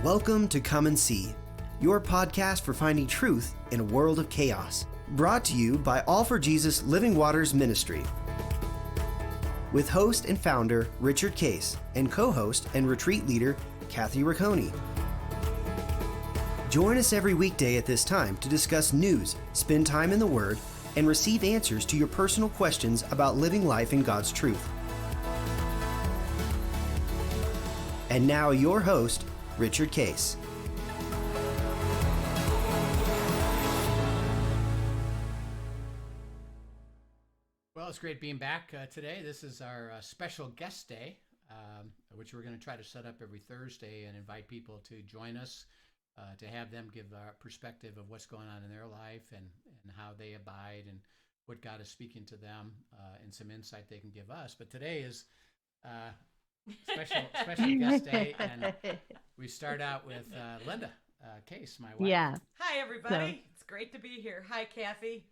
Welcome to Come and See, your podcast for finding truth in a world of chaos. Brought to you by All for Jesus Living Waters Ministry. With host and founder Richard Case and co-host and retreat leader Kathy Ricconi. Join us every weekday at this time to discuss news, spend time in the Word, and receive answers to your personal questions about living life in God's truth. And now your host, Richard Case. Well, it's great being back today. This is our special guest day, which we're going to try to set up every Thursday and invite people to join us, to have them give a perspective of what's going on in their life and how they abide and what God is speaking to them and some insight they can give us. But today is special guest day, and we start out with Linda Case, my wife. Yeah. Hi, everybody. It's great to be here. Hi, Kathy.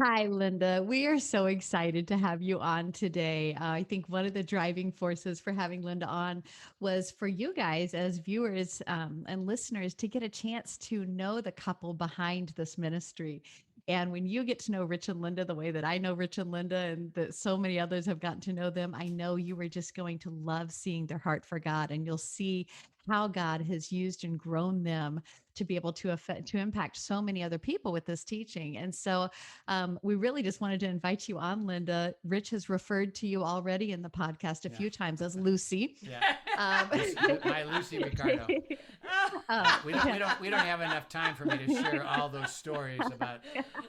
Hi, Linda. We are so excited to have you on today. I think one of the driving forces for having Linda on was for you guys as viewers and listeners to get a chance to know the couple behind this ministry. And when you get to know Rich and Linda the way that I know Rich and Linda and that so many others have gotten to know them, I know you are just going to love seeing their heart for God, and you'll see how God has used and grown them to be able to impact so many other people with this teaching. And so we really just wanted to invite you on, Linda. Rich has referred to you already in the podcast a few times as Lucy. Yeah, my Lucy Ricardo. We don't have enough time for me to share all those stories about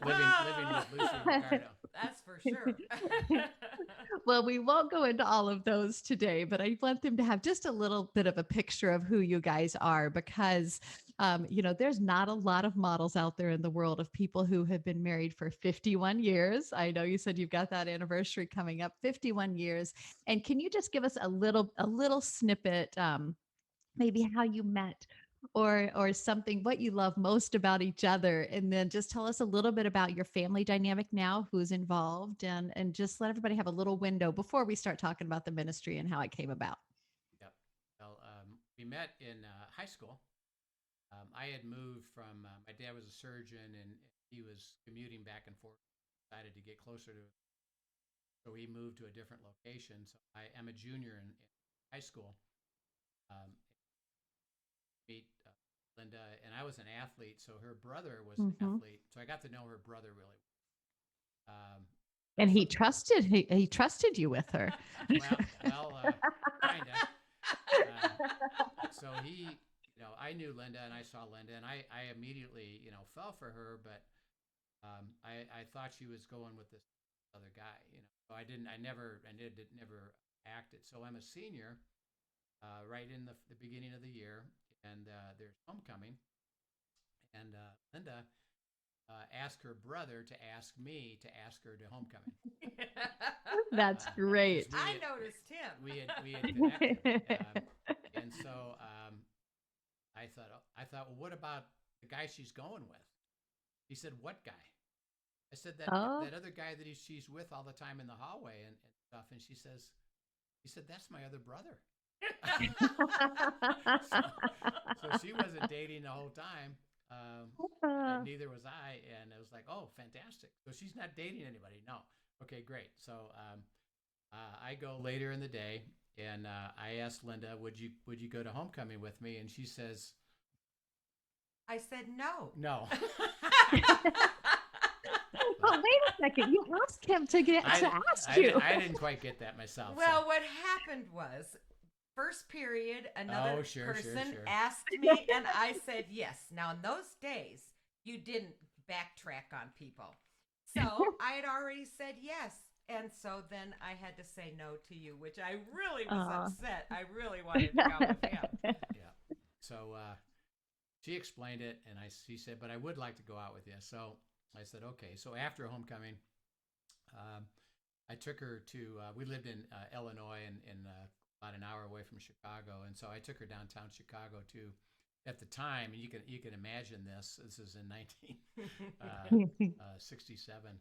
living with Lucy Ricardo. That's for sure. Well, we won't go into all of those today, but I want them to have just a little bit of a picture of who you guys are, because there's not a lot of models out there in the world of people who have been married for 51 years. I know you said you've got that anniversary coming up, 51 years. And can you just give us a little snippet, maybe how you met or something, what you love most about each other, and then just tell us a little bit about your family dynamic now, who's involved, and just let everybody have a little window before we start talking about the ministry and how it came about. Yep. Well, we met in high school. I had moved from, my dad was a surgeon, and he was commuting back and forth, decided to get closer to, so he moved to a different location. So I am a junior in high school. Meet Linda, and I was an athlete, so her brother was an athlete. So I got to know her brother really well. And he trusted you with her. Kind of. So he, I knew Linda, and I saw Linda, and I immediately, fell for her, but I thought she was going with this other guy, So I never acted. So I'm a senior, right in the beginning of the year, and there's homecoming, and Linda asked her brother to ask me to ask her to homecoming. That's great. I noticed him. We had connected, and so I thought, well, what about the guy she's going with? He said, what guy? I said, that other guy that she's with all the time in the hallway and stuff. And he said, that's my other brother. so she wasn't dating the whole time. And neither was I. And it was like, oh, fantastic. So she's not dating anybody. No. Okay, great. So I go later in the day, and I asked Linda, would you go to homecoming with me? And she says, I said no. No. Well, wait a second. You asked him to ask you. I didn't quite get that myself. Well, what happened was, first period, another person Sure. asked me, and I said yes. Now, in those days, you didn't backtrack on people. So I had already said yes. And so then I had to say no to you, which I really was upset. I really wanted to go with him. Yeah. So she explained it, and she said, but I would like to go out with you. So I said, okay. So after homecoming, I took her to, we lived in Illinois and about an hour away from Chicago. And so I took her downtown Chicago to, at the time, and you can imagine this is in 1967.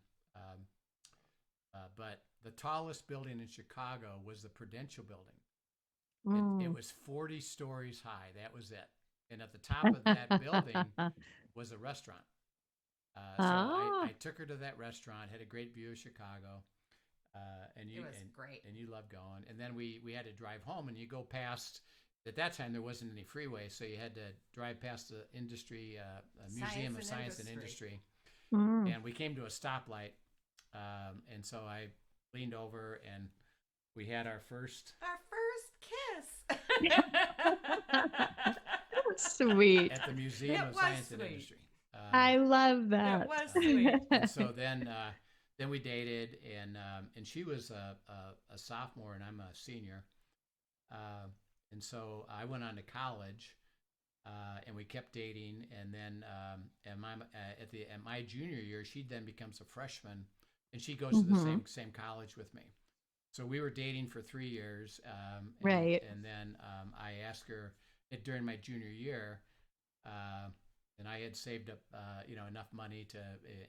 But the tallest building in Chicago was the Prudential Building. It was 40 stories high. That was it. and at the top of that building was a restaurant. So Oh. I took her to that restaurant, had a great view of Chicago, and It was great. and you love going. And then we had to drive home, and you go past. At that time, there wasn't any freeway, so you had to drive past the industry, Museum of Science and Industry. Mm. And we came to a stoplight, and so I leaned over, and we had our first kiss. Sweet. at the Museum of Science and Industry. I love that. It was sweet. And so then we dated, and she was a sophomore, and I'm a senior. And so I went on to college, and we kept dating. And then at my junior year, she then becomes a freshman, and she goes to the same college with me. So we were dating for 3 years. Right. And then I asked her during my junior year, and I had saved up enough money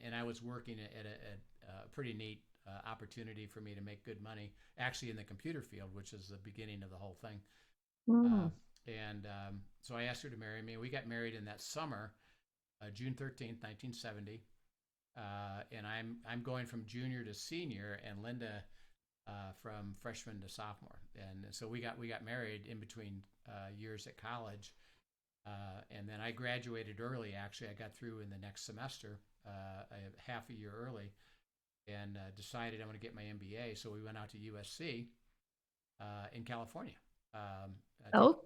and I was working at a pretty neat opportunity for me to make good money, actually in the computer field, which is the beginning of the whole thing. So I asked her to marry me. We got married in that summer, June 13th, 1970. And I'm going from junior to senior, and Linda from freshman to sophomore. And so we got married in between years at college. And then I graduated early. Actually, I got through in the next semester, half a year early, and decided I'm going to get my MBA. So we went out to USC in California.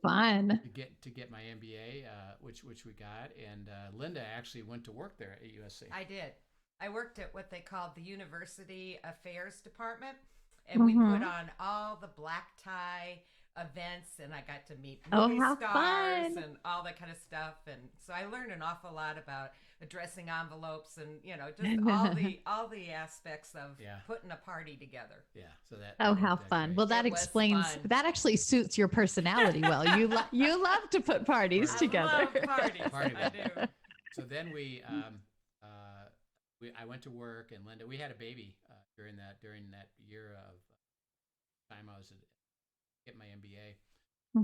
Fun. To get my MBA, which we got. And Linda actually went to work there at USC. I did. I worked at what they called the University Affairs Department, and we put on all the black tie events, and I got to meet movie stars fun. and all that kind of stuff. And so I learned an awful lot about addressing envelopes and just all the aspects of putting a party together. Yeah. So that. How fun. Well, that explains, that actually suits your personality well. You love to put parties together. I love parties. I do. So then I went to work, and Linda, we had a baby during that year of time I was get my MBA.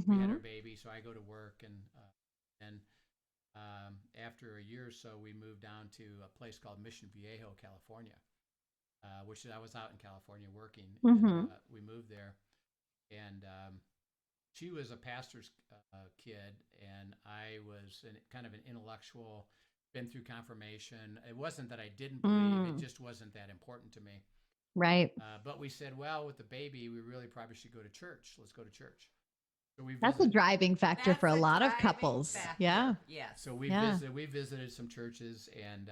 We had our baby, so I go to work, and after a year or so, we moved down to a place called Mission Viejo, California, which I was out in California working. And, we moved there, and she was a pastor's kid, and I was kind of an intellectual, been through confirmation. It wasn't that I didn't believe, it just wasn't that important to me. Right. But we said, well, with the baby, we really probably should go to church. Let's go to church. So that's a driving factor for a lot of couples. Yeah. Yes. So we visited some churches, and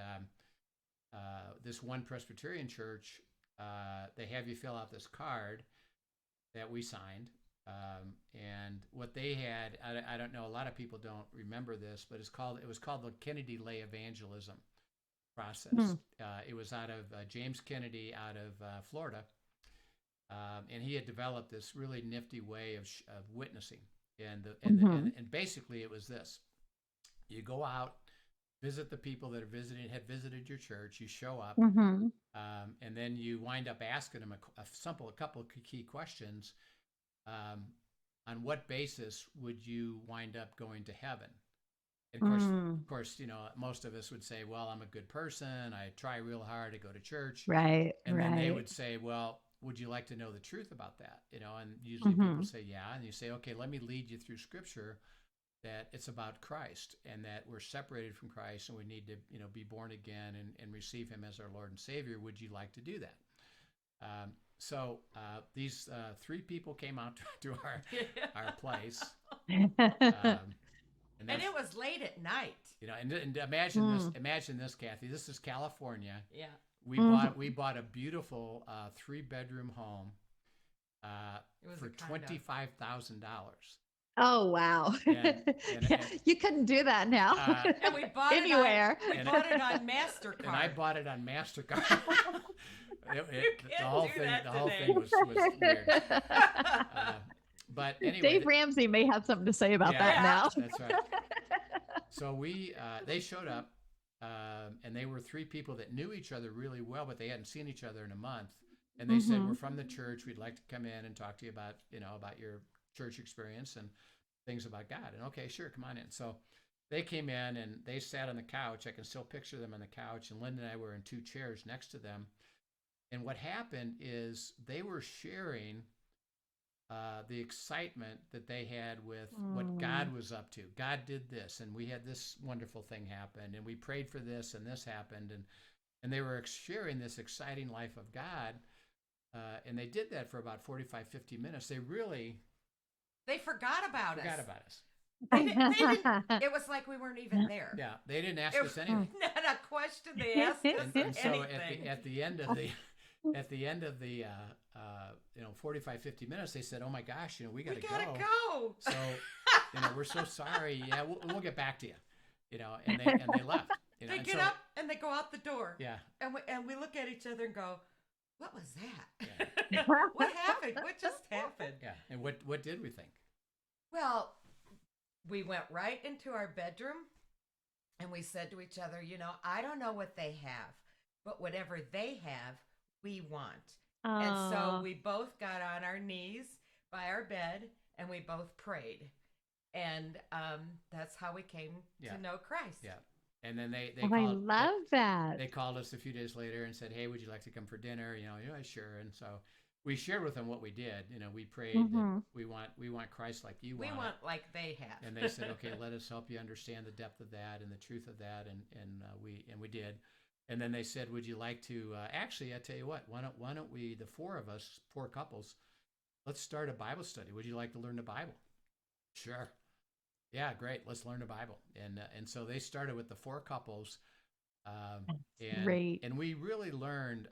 this one Presbyterian church, they have you fill out this card that we signed. And what they had, I don't know, a lot of people don't remember this, but it was called the Kennedy Lay Evangelism process. It was out of James Kennedy out of Florida, and he had developed this really nifty way of witnessing. And basically it was this: you go out, visit the people that had visited your church, you show up, and then you wind up asking them a couple of key questions. On what basis would you wind up going to heaven? And of course, most of us would say, well, I'm a good person. I try real hard to go to church. Right. And then they would say, well, would you like to know the truth about that? And usually people say, yeah. And you say, okay, let me lead you through scripture that it's about Christ, and that we're separated from Christ, and we need to, be born again and receive him as our Lord and Savior. Would you like to do that? So these three people came out to our place. And it was late at night. And imagine this, Kathy. This is California. Yeah. We bought a beautiful 3-bedroom home for $25,000. Oh wow! And you couldn't do that now. And we bought anywhere. We bought it on MasterCard. And I bought it on MasterCard. The whole thing was weird. But anyway, Dave Ramsey may have something to say about that now. That's right. So they showed up, and they were three people that knew each other really well, but they hadn't seen each other in a month. And they said, we're from the church. We'd like to come in and talk to you about, about your church experience and things about God. And okay, sure, come on in. So they came in and they sat on the couch. I can still picture them on the couch, and Linda and I were in 2 chairs next to them. And what happened is they were sharing the excitement that they had with what God was up to. God did this, and we had this wonderful thing happen, and we prayed for this, and this happened, and they were sharing this exciting life of God, and they did that for about 45, 50 minutes. They forgot about forgot about us. They didn't, it was like we weren't even there. Yeah, they didn't ask us anything. Not a question they asked us. And so anything. at the end of the 45, 50 minutes, they said, "Oh my gosh, we got to go. So, we're so sorry. Yeah, we'll get back to you." And they left. They get up and they go out the door. Yeah. And we look at each other and go, "What was that? Yeah. What happened? What just happened?" Yeah. And what did we think? Well, we went right into our bedroom and we said to each other, I don't know what they have, but whatever they have, we want. And so we both got on our knees by our bed and we both prayed. And that's how we came to know Christ. Yeah. And then they I called, love that. They called us a few days later and said, "Hey, would you like to come for dinner?" Sure. And so we shared with them what we did. We prayed that we want Christ like you want. We want like they have. And they said, "Okay, let us help you understand the depth of that and the truth of that." And we did. And then they said, "Would you like to actually? I tell you what. Why don't we, the 4 of us, 4 couples, let's start a Bible study. Would you like to learn the Bible?" Sure. Yeah, great. Let's learn the Bible. And so they started with the 4 couples. Great. And we really learned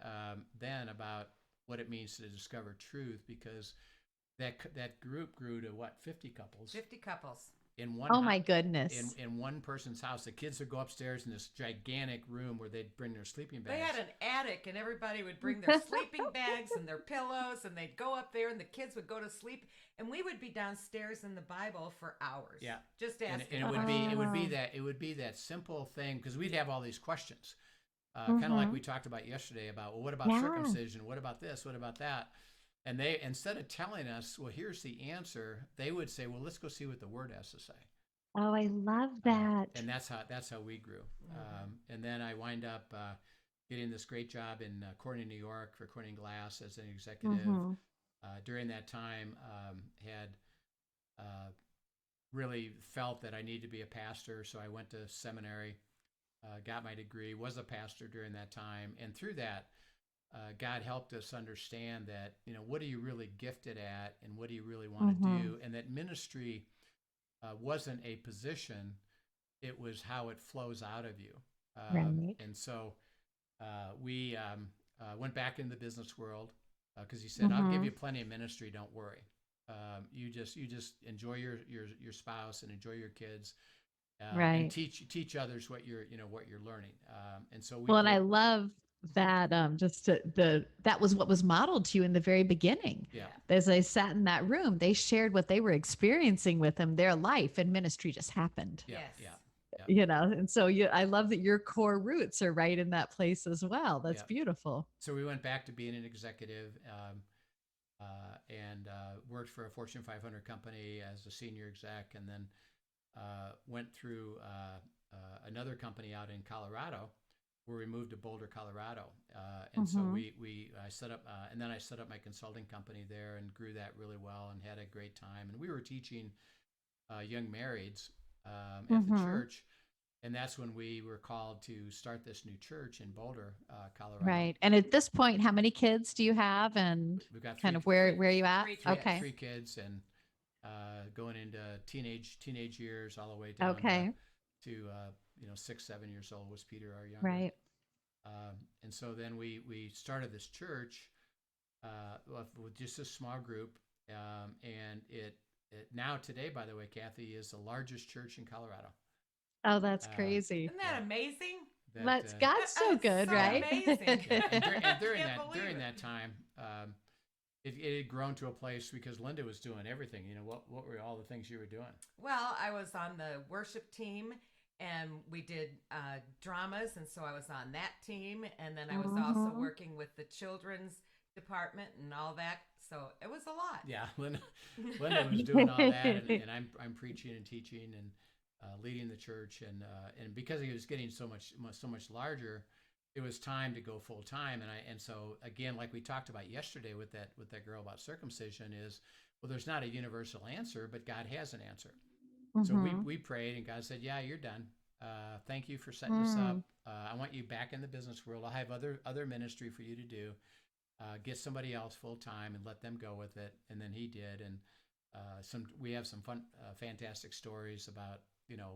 then about what it means to discover truth, because that group grew to 50 couples. 50 couples. In one Oh my goodness. In one person's house. The kids would go upstairs in this gigantic room where they'd bring their sleeping bags. They had an attic, and everybody would bring their sleeping bags and their pillows, and they'd go up there, and the kids would go to sleep, and we would be downstairs in the Bible for hours. Yeah, just asking. And it would be that simple thing, because we'd have all these questions, kind of like we talked about yesterday about, well, what about circumcision? What about this? What about that? And they, instead of telling us, well, here's the answer, they would say, well, let's go see what the Word has to say. Oh, I love that. And that's how we grew. And then I wind up getting this great job in Corning, New York, for Corning Glass as an executive. During that time, had really felt that I needed to be a pastor, so I went to seminary, got my degree, was a pastor during that time, and through that, God helped us understand that, what are you really gifted at, and what do you really want to do, and that ministry wasn't a position, it was how it flows out of you. Right. And so we went back into the business world, because he said, "I'll give you plenty of ministry, don't worry. You just enjoy your spouse and enjoy your kids, and teach others what you're learning." And so and I love that that was what was modeled to you in the very beginning. Yeah. As they sat in that room, they shared what they were experiencing with them, their life, and ministry just happened. Yeah. Yes. Yeah. And so I love that your core roots are right in that place as well. That's beautiful. So we went back to being an executive, and worked for a Fortune 500 company as a senior exec, and then went through another company out in Colorado, where we moved to Boulder, Colorado. And so I set up, and then I set up my consulting company there and grew that really well and had a great time. And we were teaching young marrieds at the church. And that's when we were called to start this new church in Boulder, Colorado. Right. And at this point, how many kids do you have, and we've got kind of where are you at? Okay. 3 kids, and going into teenage years, all the way down to 6, 7 years old was Peter, our younger. Right. And so then we started this church with just a small group, and it now today, by the way, Kathy, is the largest church in Colorado. Oh, that's crazy! Isn't that amazing? God's so good, so right? Amazing. And during that time, it had grown to a place, because Linda was doing everything. What were all the things you were doing? Well, I was on the worship team, and we did dramas, and so I was on that team, and then I was also working with the children's department and all that. So it was a lot. Yeah, Linda was doing all that, and I'm preaching and teaching, leading the church, and because he was getting so much larger, it was time to go full time. And so again, like we talked about yesterday with that girl about circumcision, is, well, there's not a universal answer, but God has an answer. So we prayed, and God said, yeah, you're done. Thank you for setting this up. I want you back in the business world. I'll have other ministry for you to do. Get somebody else full time and let them go with it. And then he did. And we have some fun, fantastic stories about,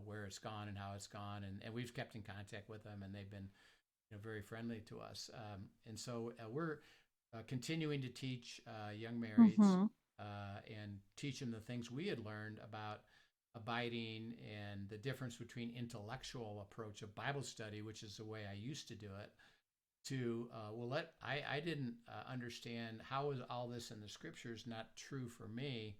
where it's gone and how it's gone. And we've kept in contact with them, and they've been, very friendly to us. And so we're continuing to teach young marrieds and teach them the things we had learned about abiding and the difference between intellectual approach of Bible study, which is the way I used to do it, to I didn't understand how is all this in the scriptures not true for me,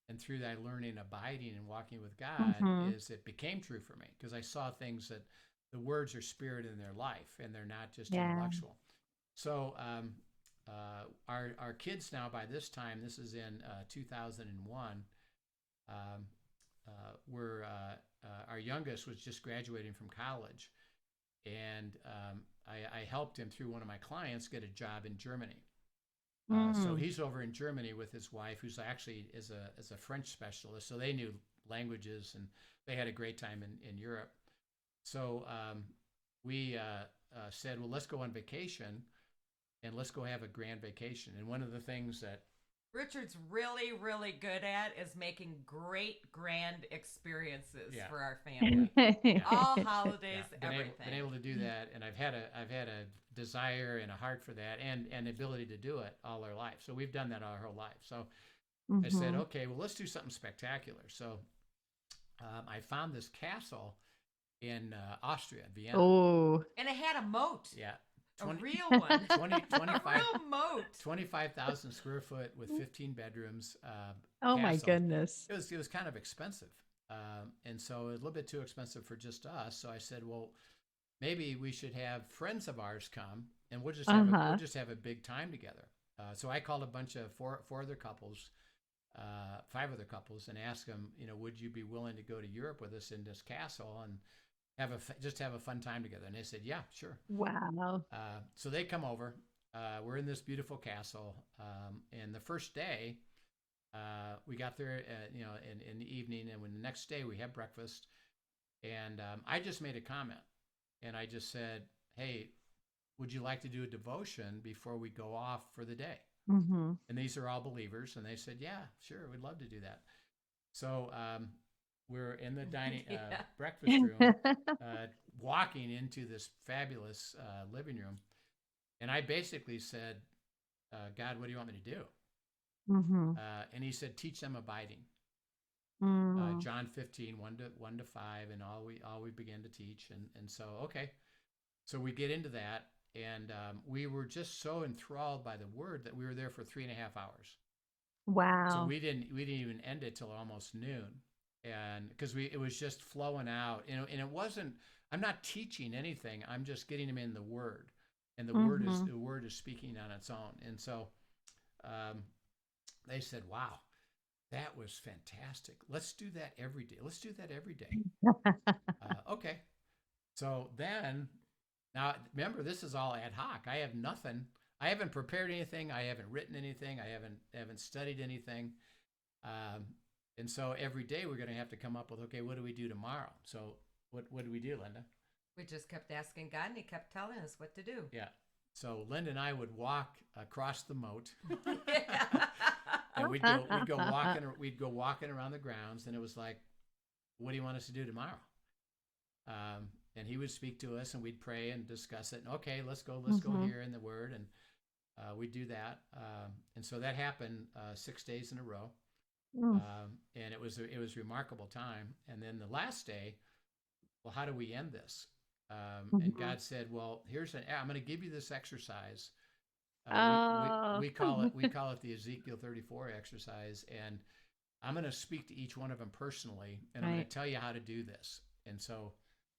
and through that learning, abiding, and walking with God, is it became true for me, because I saw things that the words are spirit in their life, and they're not just intellectual. So our kids now, by this time, this is in 2001. Our youngest was just graduating from college, and I helped him through one of my clients get a job in Germany. So he's over in Germany with his wife, who's actually is a French specialist. So they knew languages, and they had a great time in Europe. So we said, well, let's go on vacation, and let's go have a grand vacation. And one of the things that Richard's really, really good at is making great grand experiences for our family. All holidays, everything. Been able to do that, and I've had a desire and a heart for that, and the ability to do it all our life. So we've done that our whole life. So I said, okay, well, let's do something spectacular. So I found this castle in Austria, Vienna. Oh, and it had a moat. Yeah. A real one. 25, a real moat. 25,000 square foot with 15 bedrooms. oh my castle. goodness. It was kind of expensive. And so it was a little bit too expensive for just us. So I said, well, maybe we should have friends of ours come, and we'll just have a big time together. So I called a bunch of four other couples, 5 other couples, and asked them, would you be willing to go to Europe with us in this castle and just have a fun time together? And they said, yeah, sure. Wow. So they come over. We're in this beautiful castle, and the first day we got there, in the evening, and when the next day we had breakfast, and I just made a comment, and I just said, hey, would you like to do a devotion before we go off for the day? And these are all believers, and they said, yeah, sure, we'd love to do that. So we're in the dining breakfast room, walking into this fabulous living room, and I basically said, God, what do you want me to do? And he said, teach them abiding. John 15, 1 to 5, and all we began to teach. And so, okay. So we get into that, and we were just so enthralled by the word that we were there for 3.5 hours. Wow. So we didn't even end it till almost noon. And because it was just flowing out, and it wasn't, I'm not teaching anything. I'm just getting them in the word, and the word is speaking on its own. And so, they said, wow, that was fantastic. Let's do that every day. Okay. So then, now remember, this is all ad hoc. I have nothing. I haven't prepared anything. I haven't written anything. I haven't studied anything. And so every day we're going to have to come up with, okay, what do we do tomorrow? So what do we do, Linda? We just kept asking God, and he kept telling us what to do. Yeah. So Linda and I would walk across the moat. And we'd go walking around the grounds, and it was like, what do you want us to do tomorrow? And he would speak to us, and we'd pray and discuss it. And okay, let's go here in the word. And we'd do that. And so that happened 6 days in a row. And it was a remarkable time. And then the last day, well, how do we end this? And God said, well, I'm going to give you this exercise. We call it the Ezekiel 34 exercise. And I'm going to speak to each one of them personally, and I'm going to tell you how to do this. And so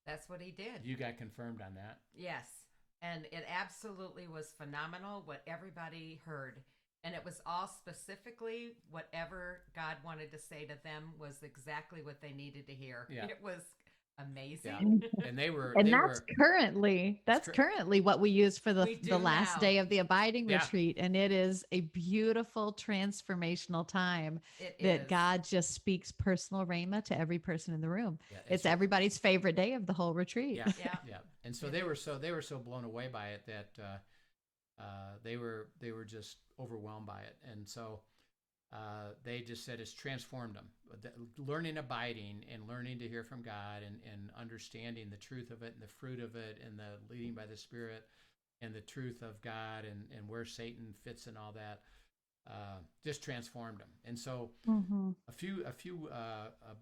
that's what he did. You got confirmed on that. Yes. And it absolutely was phenomenal what everybody heard. And it was all specifically whatever God wanted to say to them was exactly what they needed to hear. Yeah. It was amazing. Yeah. And they were, And that's cur- currently what we use for We the do last now. day of the abiding Yeah. retreat. And it is a beautiful transformational time It that is. God just speaks personal rhema to every person in the room. Yeah, It's everybody's favorite day of the whole retreat. Yeah. Yeah. Yeah. And so It they were is. so blown away by it that they were just overwhelmed by it. And so they just said it's transformed them. Learning abiding and learning to hear from God and understanding the truth of it and the fruit of it and the leading by the Spirit and the truth of God and where Satan fits and all that just transformed them. And so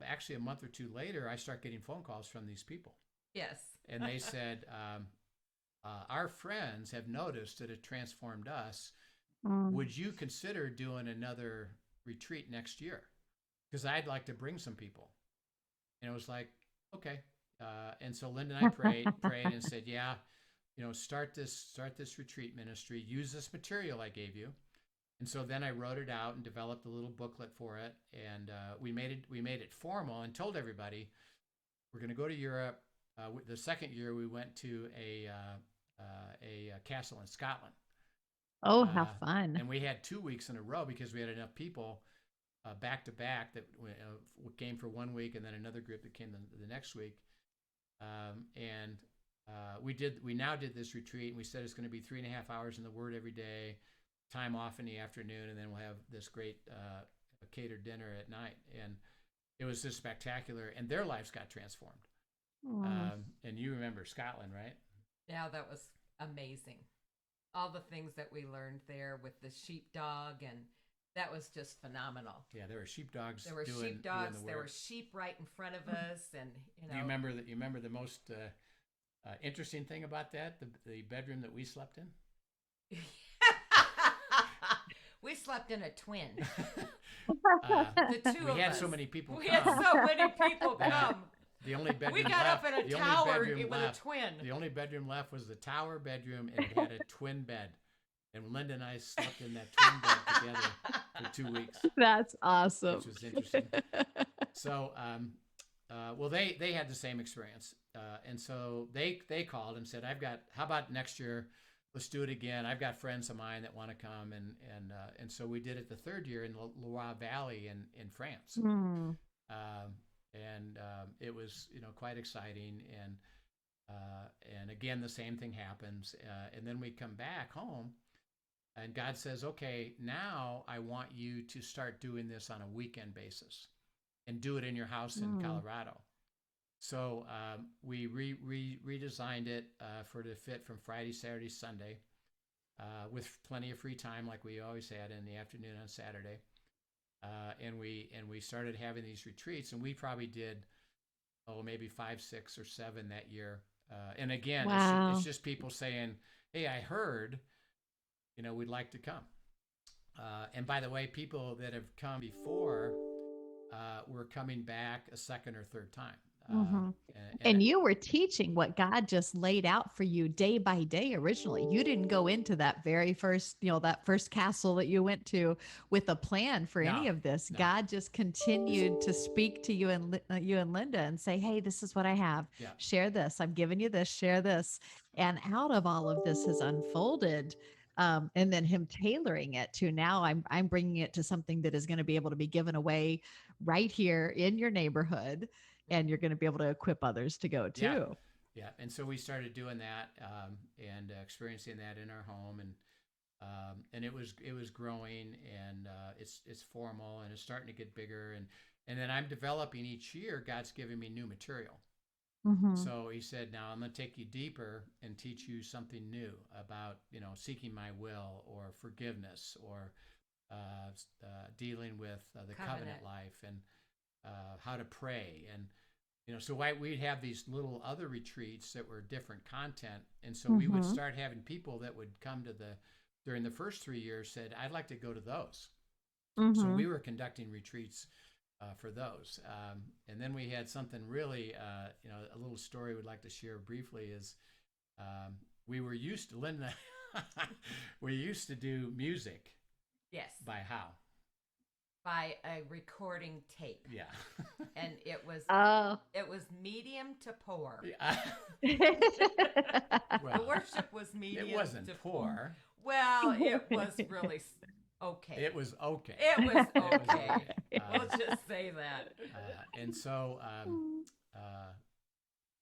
actually a month or two later, I start getting phone calls from these people. Yes. And they said, our friends have noticed that it transformed us. Would you consider doing another retreat next year? Because I'd like to bring some people. And it was like, okay. And so Linda and I prayed and said, yeah, start this retreat ministry. Use this material I gave you. And so then I wrote it out and developed a little booklet for it. And we made it formal and told everybody we're going to go to Europe. The second year we went to a castle in Scotland. Oh, how fun. And we had 2 weeks in a row because we had enough people back to back that came for 1 week and then another group that came the next week. We now did this retreat and we said it's going to be 3.5 hours in the Word every day, time off in the afternoon, and then we'll have this great catered dinner at night. And it was just spectacular, and their lives got transformed. And you remember Scotland, right? Yeah, that was amazing. All the things that we learned there with the sheepdog, and that was just phenomenal. Yeah, there were sheepdogs. There were sheepdogs. There were sheep right in front of us, and Do you remember the most interesting thing about that? The bedroom that we slept in. We slept in a twin. The two of us. We had so many people come. We had so many people come. The only bedroom we got left, up in a tower with a twin. The only bedroom left was the tower bedroom, and it had a twin bed. And Linda and I slept in that twin bed together for 2 weeks. That's awesome. Which was interesting. So, they had the same experience. And so they called and said, how about next year? Let's do it again. I've got friends of mine that want to come. And so we did it the third year in Loire Valley in France. It was, quite exciting. And again, the same thing happens. And then we come back home and God says, okay, now I want you to start doing this on a weekend basis and do it in your house in Colorado. So we redesigned it for to fit from Friday, Saturday, Sunday, with plenty of free time like we always had in the afternoon on Saturday. And we started having these retreats, and we probably did maybe 5, 6, or 7 that year. And again, it's just people saying, "Hey, I heard, we'd like to come." And by the way, people that have come before were coming back a second or third time. And you were teaching what God just laid out for you day by day originally. You didn't go into that very first, that first castle that you went to with a plan for any of this. No. God just continued to speak to you and Linda and say, hey, this is what I have. Yeah. Share this. I'm giving you this. Share this. And out of all of this has unfolded. And then him tailoring it to now I'm bringing it to something that is going to be able to be given away right here in your neighborhood. And you're going to be able to equip others to go too. Yeah. And so we started doing that and experiencing that in our home, and it was growing, and it's formal, and it's starting to get bigger, and then I'm developing each year. God's giving me new material. So he said, now I'm going to take you deeper and teach you something new about seeking my will, or forgiveness, or dealing with the covenant life, and how to pray. And so we'd have these little other retreats that were different content, and so we would start having people that would come to during the first 3 years said, I'd like to go to those. So we were conducting retreats for those, and then we had something really a little story we'd like to share briefly is we were used to Linda we used to do music Yes. By how? By a recording tape. Yeah. And it was Oh. medium to poor. Yeah. The worship was medium. It wasn't to poor. Well, it was really okay. It was okay. It was It was okay. We'll Uh, just say that. and so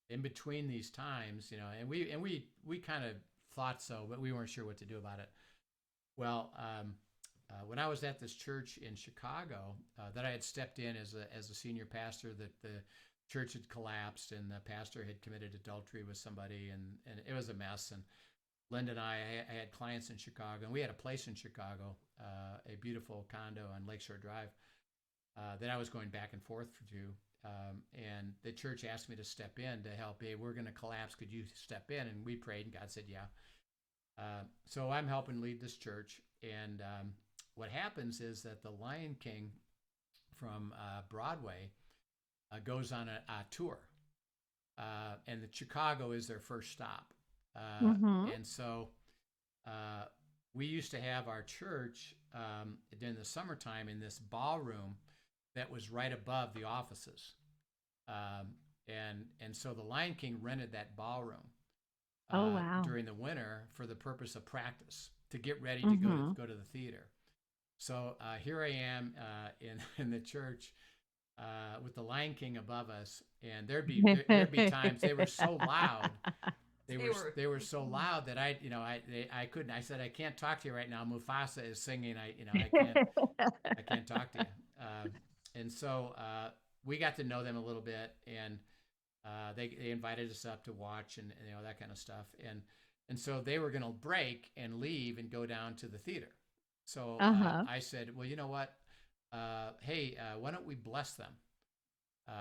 in between these times, and we kind of thought so, but we weren't sure what to do about it. Well, when I was at this church in Chicago, that I had stepped in as a senior pastor, that the church had collapsed and the pastor had committed adultery with somebody, and it was a mess. And Linda and I had clients in Chicago, and we had a place in Chicago, a beautiful condo on Lakeshore Drive, that I was going back and forth to. And the church asked me to step in to help. Hey, we're going to collapse. Could you step in? And we prayed, and God said, yeah. So I'm helping lead this church. And what happens is that the Lion King from Broadway goes on a tour. And the Chicago is their first stop. And so we used to have our church during the summertime in this ballroom that was right above the offices. And so the Lion King rented that ballroom during the winter for the purpose of practice, to get ready to go to the theater. So here I am in the church with the Lion King above us, and there'd be times they were so loud. They were so loud that I couldn't. I said, I can't talk to you right now. Mufasa is singing. I can't talk to you. And so we got to know them a little bit, and they invited us up to watch and that kind of stuff. And so they were going to break and leave and go down to the theater. So I said, well, you know what? Hey, why don't we bless them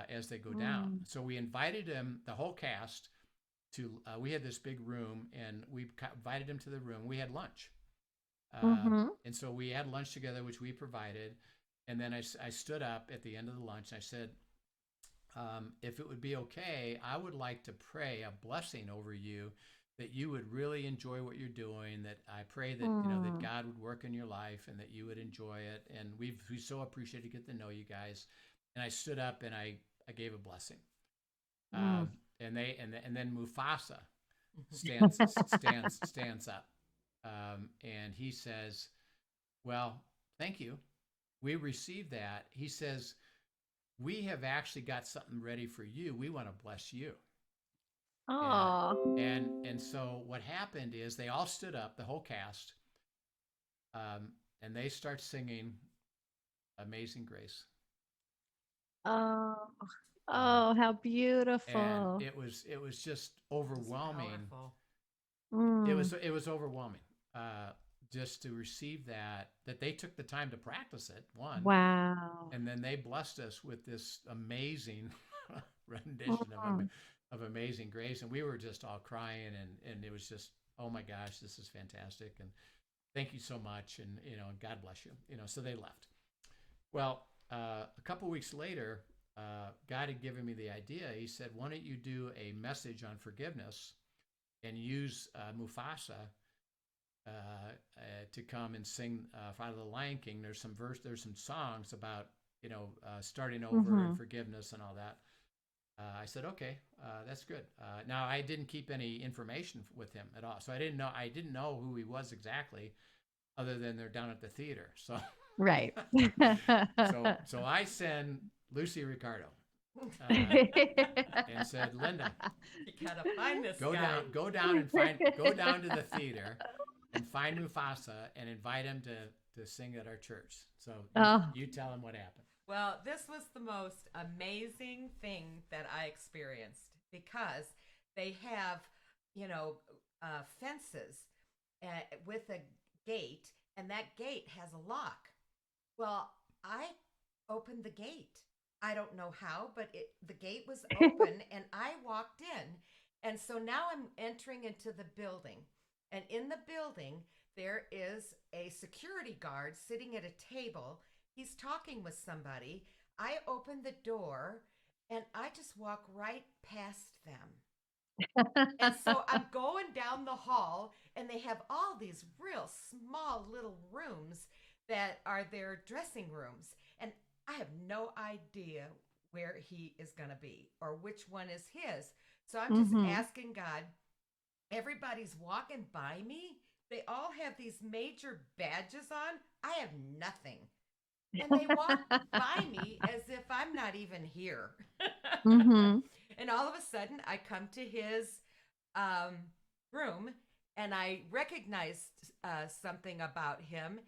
as they go down? So we invited them, the whole cast, to we had this big room, and we invited them to the room. We had lunch. And so we had lunch together, which we provided. And then I stood up at the end of the lunch, and I said, if it would be okay, I would like to pray a blessing over you, that you would really enjoy what you're doing, that I pray that, that God would work in your life and that you would enjoy it. And we so appreciate to get to know you guys. And I stood up and I gave a blessing. And then Mufasa stands up. And he says, well, thank you. We received that. He says, we have actually got something ready for you. We want to bless you. Oh. And so what happened is they all stood up, the whole cast, and they start singing Amazing Grace. Oh, how beautiful. And it was just overwhelming. It was overwhelming. Just to receive that they took the time to practice it. One. Wow. And then they blessed us with this amazing rendition of Amazing Grace. And we were just all crying, and it was just, oh my gosh, this is fantastic. And thank you so much. And, God bless you. So they left. Well, a couple weeks later, God had given me the idea. He said, why don't you do a message on forgiveness and use Mufasa to come and sing out of the Lion King. There's some songs about starting over and forgiveness and all that. I said, okay, that's good. Now I didn't keep any information with him at all, so I didn't know who he was exactly, other than they're down at the theater. So right. so I send Lucy Ricardo. And said, Linda, you gotta find this go guy. Go down to the theater and find Mufasa and invite him to sing at our church. So you tell him what happened. Well, this was the most amazing thing that I experienced, because they have, fences with a gate, and that gate has a lock. Well, I opened the gate. I don't know how, but the gate was open and I walked in. And so now I'm entering into the building. And in the building, there is a security guard sitting at a table. He's talking with somebody. I open the door and I just walk right past them. And so I'm going down the hall, and they have all these real small little rooms that are their dressing rooms. And I have no idea where he is going to be or which one is his. So I'm just Mm-hmm. asking God, everybody's walking by me. They all have these major badges on. I have nothing. And they walk by me as if I'm not even here. Mm-hmm. And all of a sudden, I come to his um, room and I recognized something about him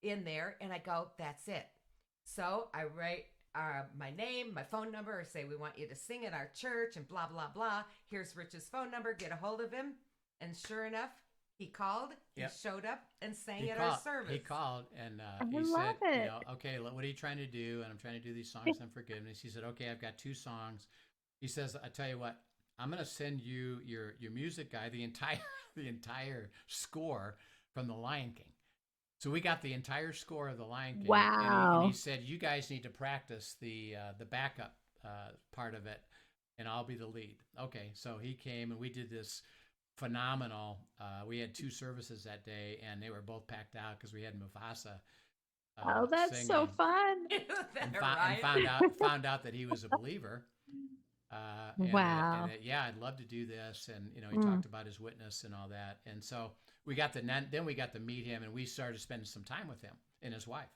in there. And I go, that's it. So I write my name, my phone number, or say, we want you to sing at our church and blah, blah, blah. Here's Rich's phone number. Get a hold of him. And sure enough, he called, Yep. he showed up and sang at our service. He called and I he love said, it. okay, what are you trying to do? And I'm trying to do these songs on forgiveness. He said, okay, I've got 2 songs. He says, I tell you what, I'm going to send you your music guy, the entire score from The Lion King. So we got the entire score of The Lion King. Wow. And he said, you guys need to practice the backup part of it, and I'll be the lead. Okay, so he came and we did this phenomenal. We had 2 services that day, and they were both packed out because we had Mufasa. Oh, that's singing, so fun. and and found out that he was a believer. Wow. Yeah, I'd love to do this. And, he Mm. talked about his witness and all that. And so we got then we got to meet him, and we started spending some time with him and his wife.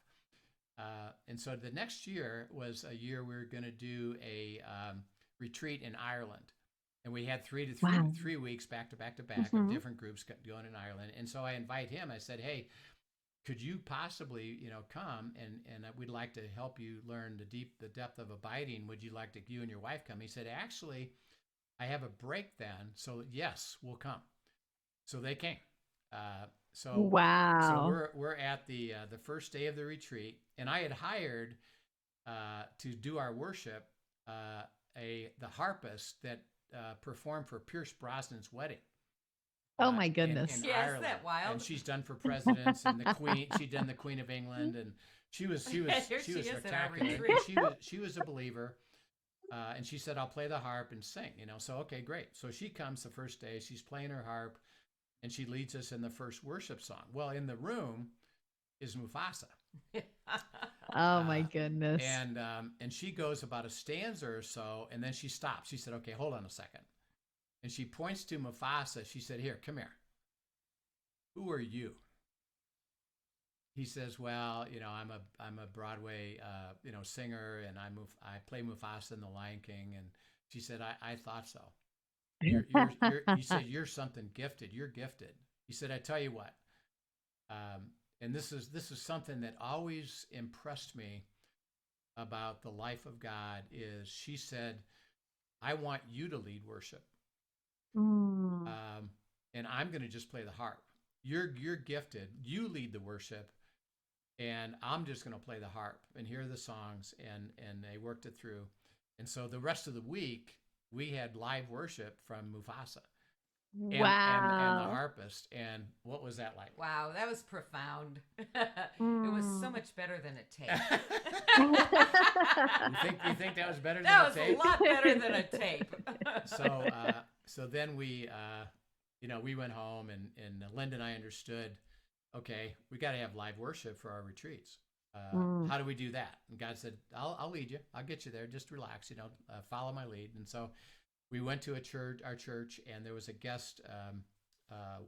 And so the next year was a year we were going to do a retreat in Ireland. And we had 3 weeks back to back to back of different groups going in Ireland. And so I invite him. I said, hey, could you possibly, come and we'd like to help you learn the depth of abiding. Would you like to, you and your wife come? He said, actually, I have a break then. So yes, we'll come. So they came. So Wow. we're at the first day of the retreat, and I had hired to do our worship the harpist that performed for Pierce Brosnan's wedding. Oh my goodness. In Yes, Ireland. that wild. And she's done for presidents and the Queen. She'd done the Queen of England, and she was Here she is at our spectacular. retreat. And she was a believer, and she said, "I'll play the harp and sing." So okay, great. So she comes the first day. She's playing her harp, and she leads us in the first worship song. Well, in the room is Mufasa. Oh my goodness. And she goes about a stanza or so, and then she stops. She said, "Okay, hold on a second." And she points to Mufasa. She said, "Here, come here. Who are you?" He says, "Well, I'm a Broadway, singer, and I play Mufasa in The Lion King." And she said, "I thought so." He said, "You're something gifted. You're gifted." He said, "I tell you what." And this is something that always impressed me about the life of God. Is she said, "I want you to lead worship." Mm. And I'm going to just play the harp. You're gifted. You lead the worship, and I'm just going to play the harp and hear the songs. And they worked it through. And so the rest of the week, we had live worship from Mufasa and the Wow. harpist. And what was that like? Wow, that was profound. It was so much better than a tape. You think that was better That was than a tape? a lot better than a tape. So then we went home, and Linda and I understood, okay, we got to have live worship for our retreats. How do we do that? And God said, I'll lead you. I'll get you there. Just relax, follow my lead. And so we went to our church, and there was a guest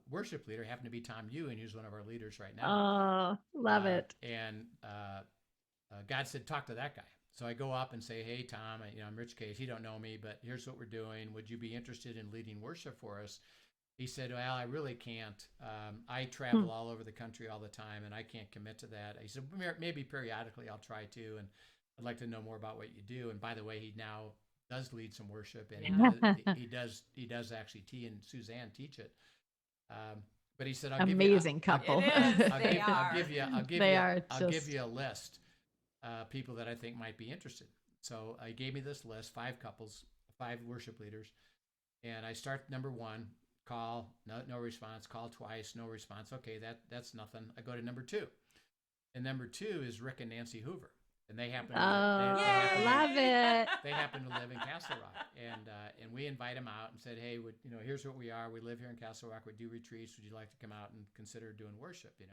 worship leader, happened to be Tom Ewan, who's one of our leaders right now. Oh, love it. And God said, talk to that guy. So I go up and say, hey, Tom, I'm Rich Case. You don't know me, but here's what we're doing. Would you be interested in leading worship for us? He said, well, I really can't. I travel all over the country all the time, and I can't commit to that. He said, maybe periodically I'll try to, and I'd like to know more about what you do. And by the way, he now does lead some worship, and he does actually Suzanne teach it. But he said, amazing couple. I'll give you a list. People that I think might be interested. So he gave me this list, 5 couples, 5 worship leaders. And I start number 1, call, no response, call twice, no response. Okay, that's nothing. I go to number 2. And number 2 is Rick and Nancy Hoover. And they happen love it. They happen to live in Castle Rock. And we invite them out and said, hey, here's what we are. We live here in Castle Rock. We do retreats. Would you like to come out and consider doing worship? And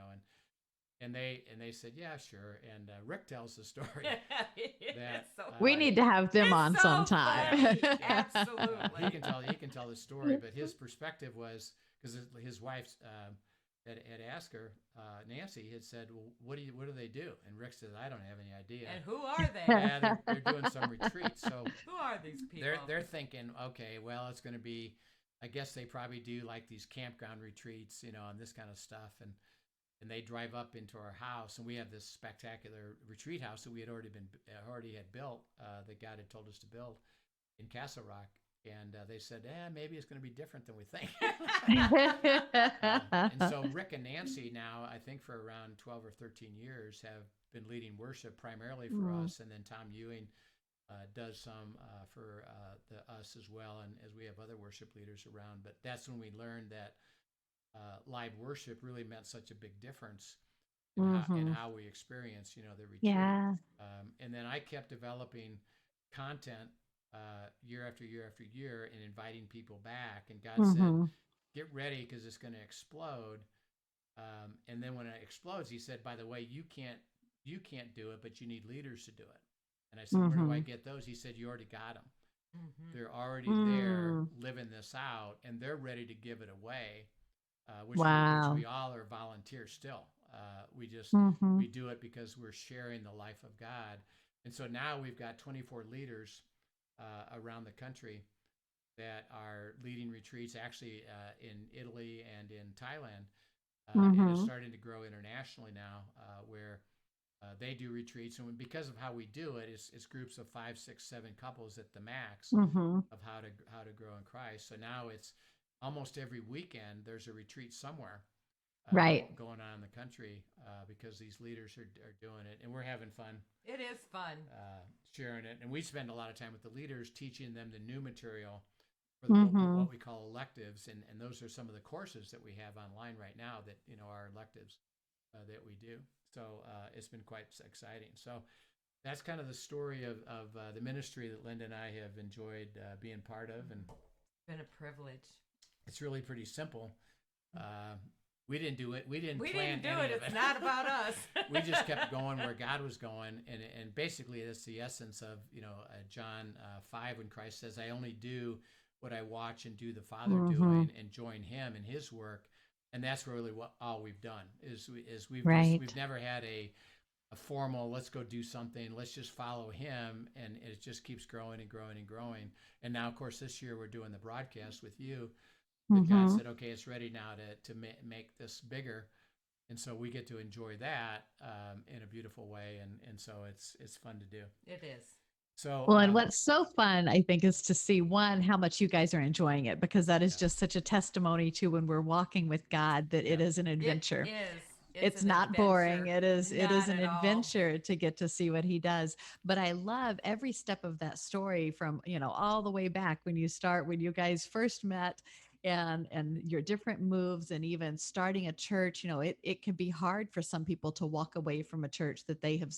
And they said, yeah, sure. And Rick tells the story that It's so We funny. need to have them It's on so sometime. funny. Absolutely. he can tell the story, but his perspective was because his wife had asked her, Nancy had said, well, what do they do? And Rick said, I don't have any idea. And who are they? Yeah, they're doing some retreats. So Who are these people? they're thinking, okay, well, it's going to be, I guess they probably do like these campground retreats, and this kind of stuff. And they drive up into our house, and we have this spectacular retreat house that we had already had built, that God had told us to build in Castle Rock. And they said, maybe it's going to be different than we think. And so Rick and Nancy now, I think for around 12 or 13 years, have been leading worship primarily for us. And then Tom Ewing does some for us as well. And as we have other worship leaders around. But that's when we learned that live worship really meant such a big difference in how we experience, the retreat. Yeah. And then I kept developing content year after year after year and inviting people back. And God said, get ready because it's going to explode. And then when it explodes, he said, by the way, you can't do it, but you need leaders to do it. And I said, where do I get those? He said, you already got them. They're already there living this out, and they're ready to give it away. Which we all are volunteers still. We just we do it because we're sharing the life of God. And so now we've got 24 leaders around the country that are leading retreats, actually in Italy and in Thailand. And it's starting to grow internationally now, where they do retreats. And because of how we do it, it's groups of 5, 6, 7 couples at the max of how to grow in Christ. So now it's almost every weekend there's a retreat somewhere going on in the country because these leaders are doing it, and we're having fun. It is fun. Sharing it. And we spend a lot of time with the leaders teaching them the new material for what we call electives. And those are some of the courses that we have online right now that, are electives that we do. So it's been quite exciting. So that's kind of the story of the ministry that Linda and I have enjoyed being part of. And it's been a privilege. It's really pretty simple. We didn't do it. We didn't do any it. of it. It's not about us. We just kept going where God was going. And basically, that's the essence of, John 5, when Christ says, I only do what I watch and do the Father doing and join him in his work. And that's really all we've done is we've never had a formal, let's go do something, let's just follow him, and it just keeps growing and growing and growing. And now, of course, this year we're doing the broadcast with you. God said, okay, it's ready now to make this bigger, and so we get to enjoy that in a beautiful way, and so it's fun to do. It is. So, well, and what's so fun, I think, is to see how much you guys are enjoying it, because that is just such a testimony to when we're walking with God that it is an adventure. It is. It's not boring. It is an adventure to get to see what he does. But I love every step of that story from, all the way back when you guys first met, and your different moves, and even starting a church. It can be hard for some people to walk away from a church that they have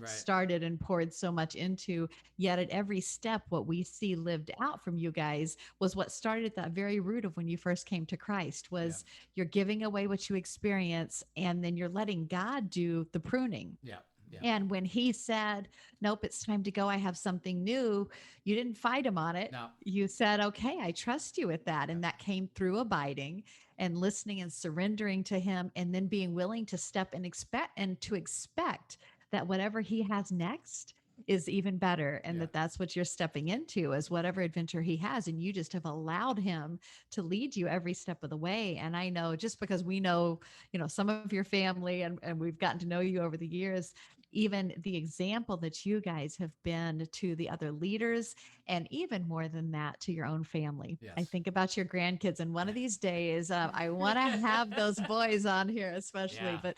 started and poured so much into. Yet at every step, what we see lived out from you guys was what started at that very root of when you first came to Christ, was you're giving away what you experience, and then you're letting God do the pruning. Yeah. And when he said, nope, it's time to go, I have something new, you didn't fight him on it. No. You said, okay, I trust you with that. And that came through abiding and listening and surrendering to him, and then being willing to step and expect that whatever he has next is even better, and that's what you're stepping into, is whatever adventure he has, and you just have allowed him to lead you every step of the way. And I know, just because we know, some of your family, and we've gotten to know you over the years, even the example that you guys have been to the other leaders, and even more than that, to your own family. Yes. I think about your grandkids, and one of these days, I want to have those boys on here, especially, but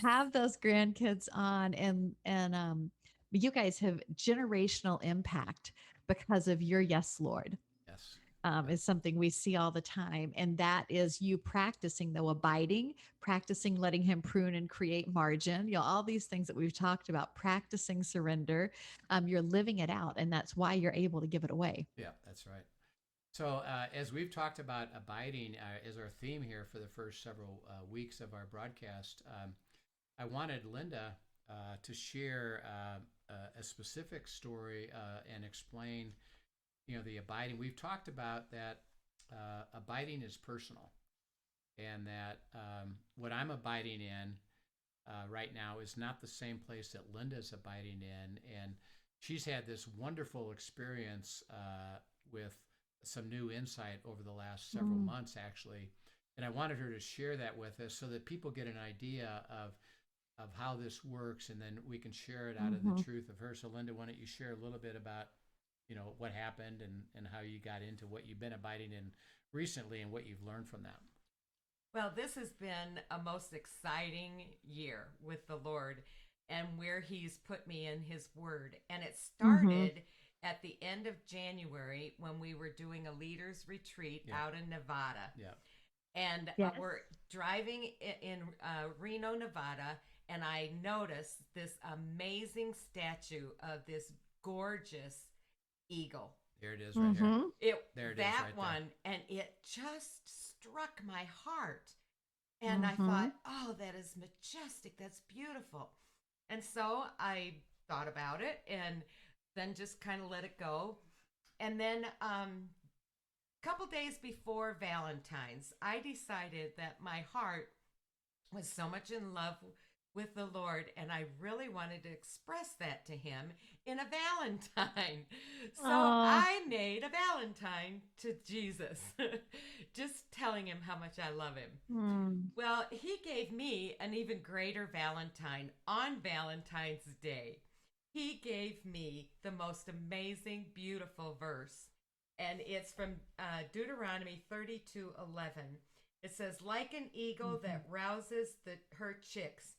have those grandkids on, and you guys have generational impact because of your yes, Lord. Yes. Is something we see all the time. And that is you practicing, though, abiding, practicing letting him prune and create margin, all these things that we've talked about, practicing surrender. You're living it out, and that's why you're able to give it away. Yeah, that's right. So as we've talked about abiding as our theme here for the first several weeks of our broadcast, I wanted Linda to share a specific story and explain, the abiding. We've talked about that abiding is personal, and that what I'm abiding in right now is not the same place that Linda's abiding in. And she's had this wonderful experience with some new insight over the last several months, actually. And I wanted her to share that with us so that people get an idea of how this works, and then we can share it out of the truth of her. So Linda, why don't you share a little bit about, what happened and how you got into what you've been abiding in recently and what you've learned from that. Well, this has been a most exciting year with the Lord and where He's put me in His Word. And it started at the end of January when we were doing a leaders retreat out in Nevada. Yeah. And we're driving in Reno, Nevada, and I noticed this amazing statue of this gorgeous eagle. There it is right here. There it is that right one, there. and it just struck my heart. And I thought, oh, that is majestic. That's beautiful. And so I thought about it and then just kind of let it go. And then a couple days before Valentine's, I decided that my heart was so much in love with the Lord, and I really wanted to express that to Him in a Valentine. So I made a Valentine to Jesus, just telling Him how much I love Him. Well, He gave me an even greater Valentine on Valentine's Day. He gave me the most amazing, beautiful verse, and it's from Deuteronomy 32:11. It says, like an eagle that rouses her chicks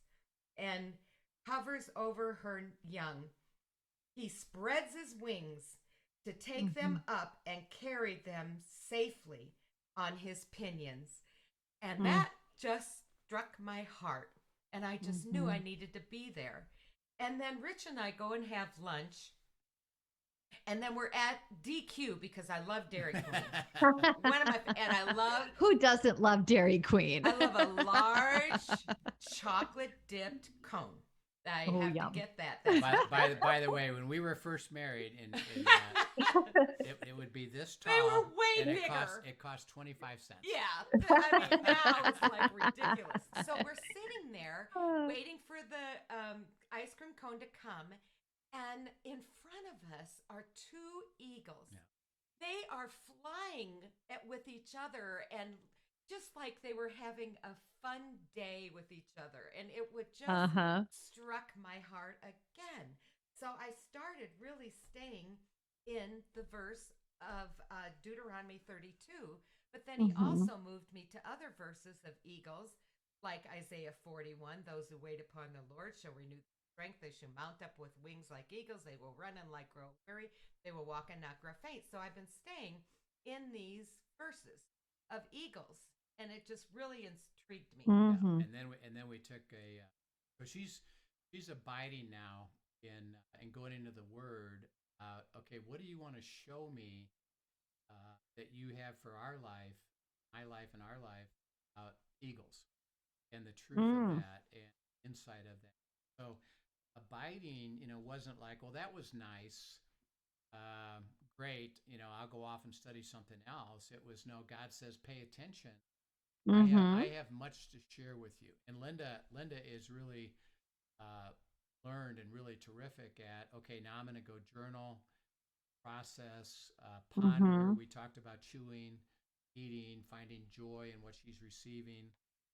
and hovers over her young, He spreads His wings to take them up and carry them safely on His pinions. And that just struck my heart. And I just knew I needed to be there. And then Rich and I go and have lunch. And then we're at DQ because I love Dairy Queen. And I love... Who doesn't love Dairy Queen? I love a large chocolate dipped cone. I have to get that. By the way, when we were first married, it would be this tall. They were way and bigger. It cost 25 cents. Yeah, I mean, now it's like ridiculous. So we're sitting there waiting for the ice cream cone to come, and in front of us are two eagles. Yeah. They are flying with each other, and just like they were having a fun day with each other. And it would just struck my heart again. So I started really staying in the verse of Deuteronomy 32. But then He also moved me to other verses of eagles, like Isaiah 41. Those who wait upon the Lord shall renew their strength. They shall mount up with wings like eagles. They will run and not grow weary. They will walk and not grow faint. So I've been staying in these verses of eagles. And it just really intrigued me. Yeah. And then we took so she's abiding now in and going into the Word. Okay, what do you want to show me that you have for our life, my life, and our life, eagles, and the truth of that and insight of that. So abiding, wasn't like, well, that was nice. Great, I'll go off and study something else. It was, no, God says, pay attention. I have much to share with you. And Linda is really learned and really terrific at, okay, now I'm going to go journal, process, ponder. We talked about chewing, eating, finding joy in what she's receiving,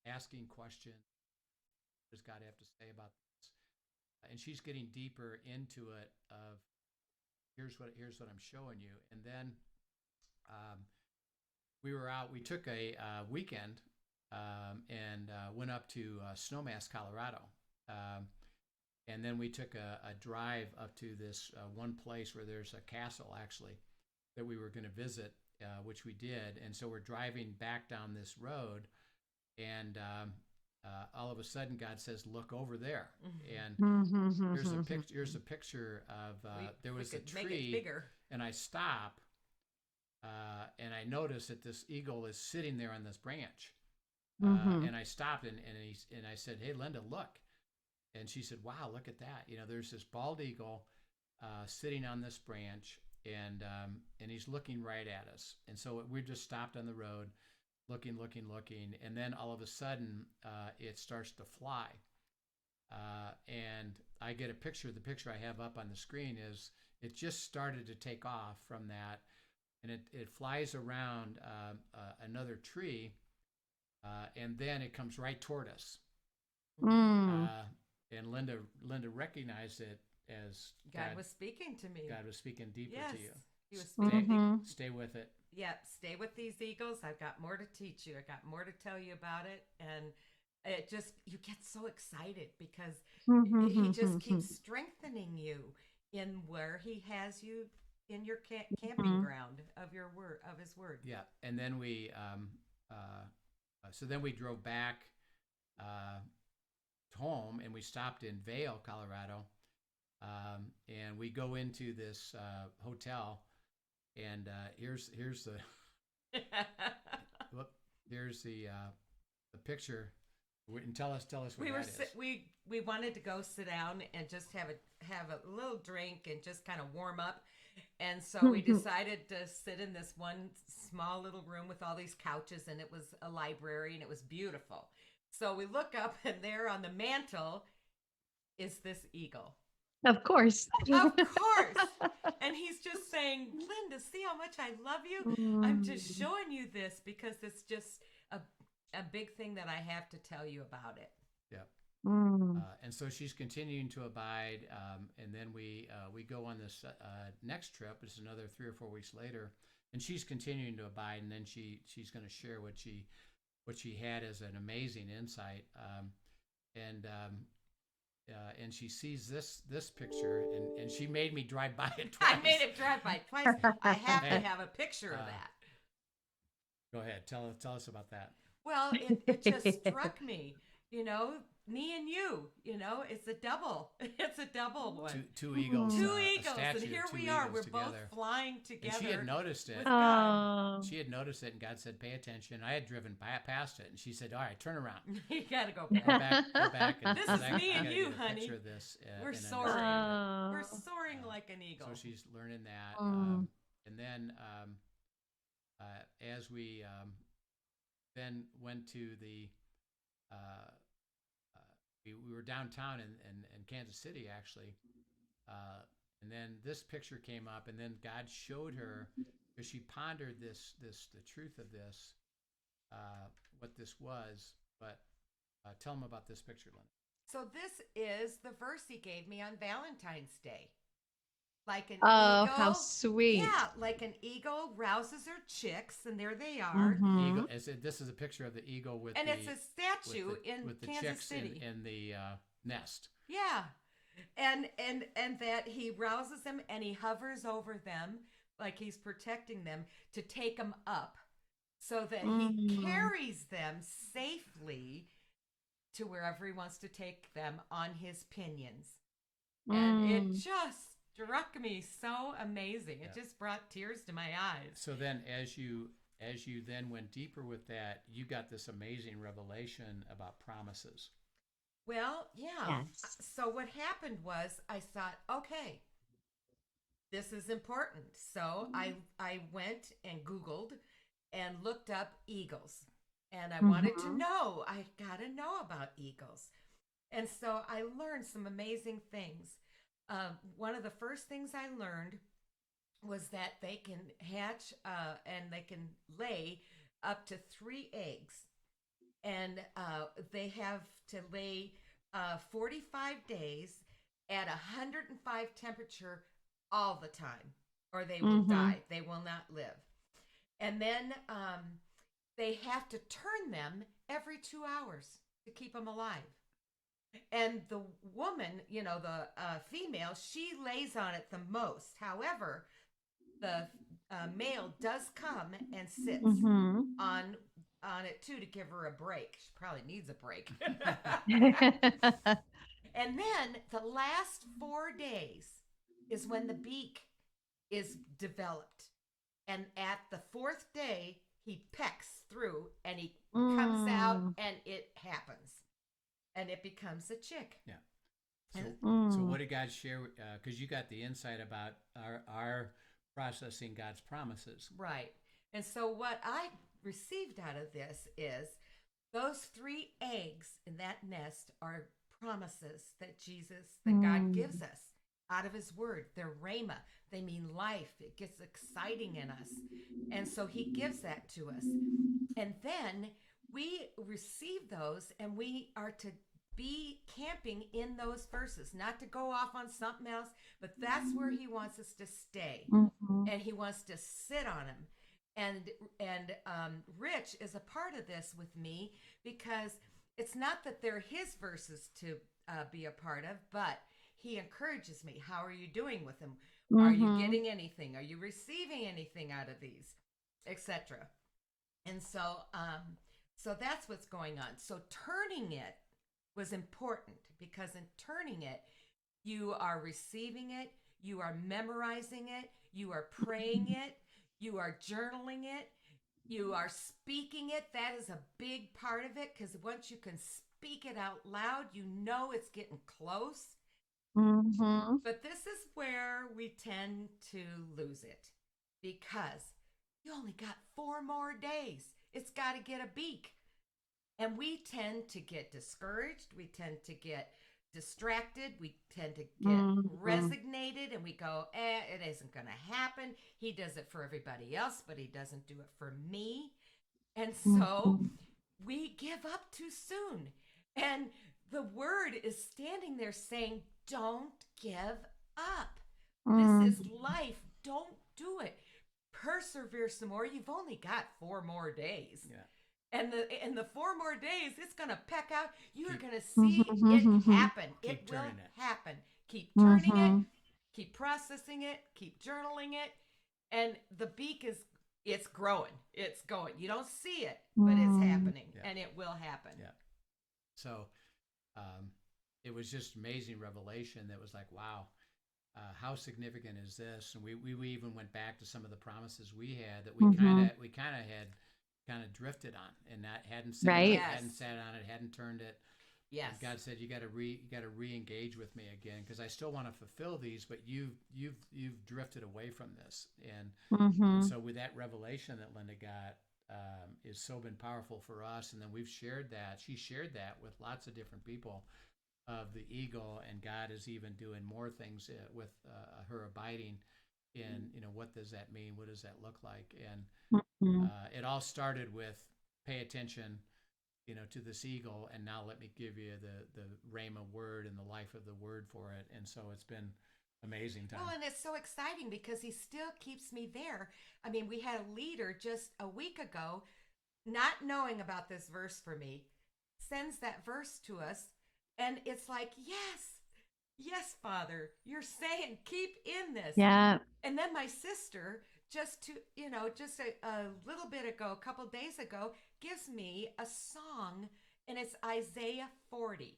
asking questions. What does God have to say about this? And she's getting deeper into it of, here's what I'm showing you. And then we took a weekend and went up to Snowmass, Colorado. And then we took a drive up to this one place where there's a castle, actually, that we were going to visit, which we did. And so we're driving back down this road, and all of a sudden God says, look over there. And here's a picture of, there was a tree, make it bigger. And I stop, and I notice that this eagle is sitting there on this branch. And I stopped and I said, hey, Linda, look. and she said, "Wow, look at that! There's this bald eagle sitting on this branch, and he's looking right at us." And so we just stopped on the road, looking, and then all of a sudden, it starts to fly. And I get a picture. The picture I have up on the screen is it just started to take off from that, and it flies around another tree, and then it comes right toward us. And Linda recognized it as God was speaking to me. God was speaking deeper Yes, to you. He was speaking. Stay with it. Yep, stay with these eagles. I've got more to teach you. I got more to tell you about it, and it just, you get so excited because He just keeps strengthening you in where He has you in your camping ground of His word. Yeah, and then we then we drove back home, and we stopped in Vail, Colorado, and we go into this hotel, and here's the here's the picture. And tell us what that is. We wanted to go sit down and just have a little drink and just kind of warm up, and so we decided to sit in this one small little room with all these couches, and it was a library, and it was beautiful. So we look up, and there on the mantle is this eagle. Of course. Of course. And he's just saying, "Linda, see how much I love you? I'm just showing you this because it's just a big thing that I have to tell you about it." Yep. And so she's continuing to abide, and then we go on this next trip. It's another 3 or 4 weeks later, and she's continuing to abide, and then she's going to share what she had as an amazing insight, and she sees this picture, and she made me drive by it twice. I made him drive by twice. I have to have a picture of that. Go ahead. Tell us about that. Well, it just struck me, me and you, it's a double. It's a double one. Two eagles. Two eagles. And here we are. We're together. both flying together. And she had noticed it. She had noticed it, and God said, "Pay attention." I had driven past it, and she said, "All right, turn around." You got to go back. Go back. And this is me and you, honey. Picture of this, we're soaring. We're soaring like an eagle. So she's learning that. And then as we then went to the we were downtown in Kansas City, actually, and then this picture came up, and then God showed her, because she pondered the truth of this, what this was. But tell them about this picture, Linda. So this is the verse He gave me on Valentine's Day. Like an eagle. How sweet. Yeah, like an eagle rouses her chicks, and there they are. Eagle, this is a picture of the eagle and it's a statue with the Kansas chicks City. in the nest. Yeah, and that He rouses them, and He hovers over them like He's protecting them to take them up, so that He carries them safely to wherever He wants to take them on His pinions. And it just struck me so amazing. It just brought tears to my eyes. So then as you then went deeper with that, you got this amazing revelation about promises. Well, yeah. Yes. So what happened was I thought, okay, this is important. So I went and Googled and looked up eagles. And I wanted to know. I got to know about eagles. And so I learned some amazing things. One of the first things I learned was that they can hatch and they can lay up to 3 eggs. And they have to lay 45 days at 105 temperature all the time, or they will die. They will not live. And then they have to turn them every 2 hours to keep them alive. And the woman, the female, she lays on it the most. However, the male does come and sits on it too to give her a break. She probably needs a break. And then the last 4 days is when the beak is developed. And at the 4th day, he pecks through and he comes out, and it happens. And it becomes a chick. Yeah. So, And so Mm. what did God share? Because you got the insight about our processing God's promises. right. And so what I received out of this is those three eggs in that nest are promises that God gives Mm. us out of his word. They're rhema. They mean life. It gets exciting in us. And so he gives that to us. And then we receive those and we are to be camping in those verses, not to go off on something else, but that's where he wants us to stay. Mhm. And he wants to sit on them. And Rich is a part of this with me because it's not that they're his verses to be a part of, but he encourages me. How are you doing with them? Are you Mhm. getting anything? Are you receiving anything out of these, etc.? And so that's what's going on. So turning it was important because in turning it, you are receiving it, you are memorizing it, you are praying it, you are journaling it, you are speaking it. That is a big part of it because once you can speak it out loud, you know it's getting close. Mhm. But this is where we tend to lose it because you only got 4 more days. It's got to get a beak. And we tend to get discouraged. We tend to get distracted. We tend to get Mhm. resignated and we go, it isn't going to happen. He does it for everybody else, but he doesn't do it for me. And so Mhm. we give up too soon. And the word is standing there saying, don't give up. This is Mhm. life. Don't do it. Persevere some more. You've only got 4 more days. Yeah. And the 4 more days, it's gonna peck out. You are Keep gonna see it Mhm. happen. It keep will turning it. happen. Keep turning it, Mhm. keep processing it, keep journaling it, and the beak is it's growing. It's going. You don't see it, but it's Mhm. happening, Yeah. and it will happen. Yeah. So um, it was just amazing revelation that was like, wow, how significant is this? And we even went back to some of the promises we had that Mhm. we kind of had kind of drifted on and not Right. Yes. hadn't sat on it, hadn't turned it. Yes. And God said, you got to re-engage with me again because I still want to fulfill these, but you've drifted away from this. And Mhm. so with that revelation that Linda got, is so been powerful for us. And then we've shared that. She shared that with lots of different people of the eagle, and God is even doing more things with her abiding in, what does that mean? What does that look like? And Mhm. it all started with pay attention, to this eagle, and now let me give you the Rhema word and the life of the word for it. And so it's been amazing time. Well, and it's so exciting because he still keeps me there. I mean, we had a leader just a week ago, not knowing about this verse for me, sends that verse to us. And it's like, yes, yes, Father, you're saying keep in this. Yeah. And then my sister, just a little bit ago, a couple days ago, gives me a song, and it's Isaiah 40.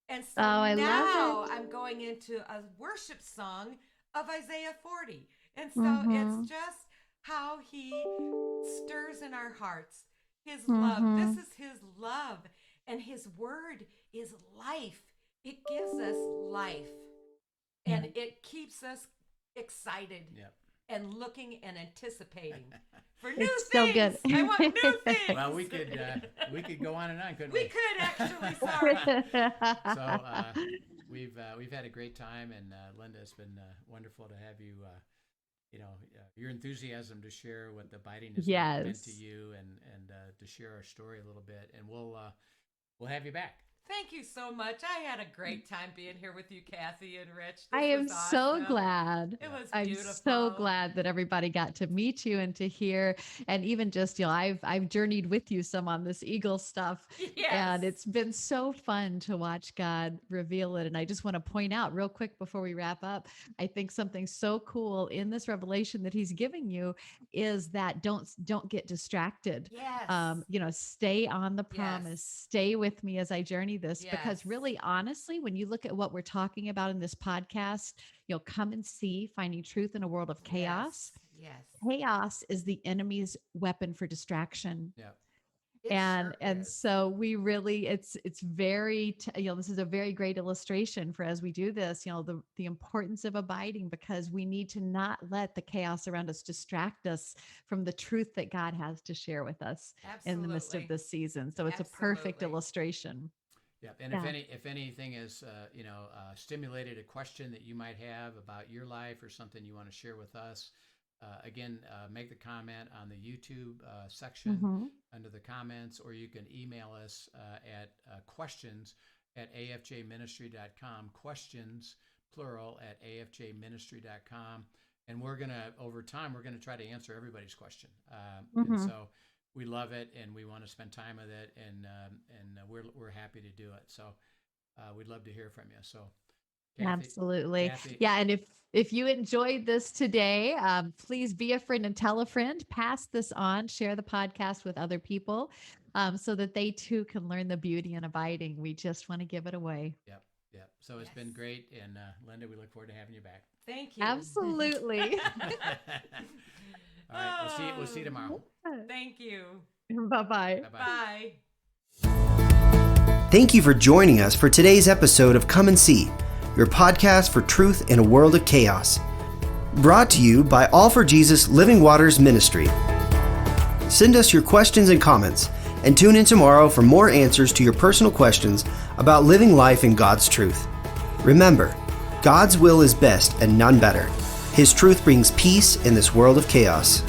And Oh, so I love now it. I'm going into a worship song of Isaiah 40. And so it's Mhm. just how he stirs in our hearts his love. This Mhm. is his love, and his word is life. It gives us life, and it keeps us excited Yep. and looking and anticipating for new It's so things. good. I want new things. Well, we could go on and on, couldn't We we? could actually. Sorry. So we've had a great time, and Linda, it's been wonderful to have you. Your enthusiasm to share what the biting has meant to Yes. you, and to share our story a little bit, and we'll have you back. Thank you so much. I had a great time being here with you, Kathy and Rich. I This am was so awesome. glad. It was I'm so beautiful. glad that everybody got to meet you and to hear, and even just, I've journeyed with you some on this eagle stuff, Yes. and it's been so fun to watch God reveal it. And I just want to point out real quick before we wrap up, I think something so cool in this revelation that he's giving you is that don't get distracted. Yes. Stay on the Yes. promise, stay with me as I journey this, because Yes. really, honestly, when you look at what we're talking about in this podcast, you'll come and see finding truth in a world of chaos. Yes. Yes. Chaos is the enemy's weapon for distraction. Yep. It and sure is. so we really, it's very this is a very great illustration for, as we do this, the importance of abiding, because we need to not let the chaos around us distract us from the truth that God has to share with us in the midst of Absolutely. this season. So it's a perfect Absolutely. illustration. Yep. And Yeah. if anything is stimulated a question that you might have about your life or something you want to share with us, again, make the comment on the YouTube section Mhm. under the comments, or you can email us at questions@afjministry.com. Questions plural at afjministry.com. And we're gonna, over time, we're gonna try to answer everybody's question. And Mhm. so we love it, and we want to spend time with it, and we're happy to do it. So we'd love to hear from you. So Absolutely. Kathy, Yeah. And if you enjoyed this today, please be a friend and tell a friend, pass this on, share the podcast with other people, so that they too can learn the beauty in abiding. We just want to give it away. Yep. So it's been great, and Linda, we look forward to having you back. Thank you. Absolutely. All right, we'll see you tomorrow. Thank you. Bye-bye. Bye-bye. Bye. Thank you for joining us for today's episode of Come and See, your podcast for truth in a world of chaos. Brought to you by All for Jesus Living Waters Ministry. Send us your questions and comments, and tune in tomorrow for more answers to your personal questions about living life in God's truth. Remember, God's will is best and none better. His truth brings peace in this world of chaos.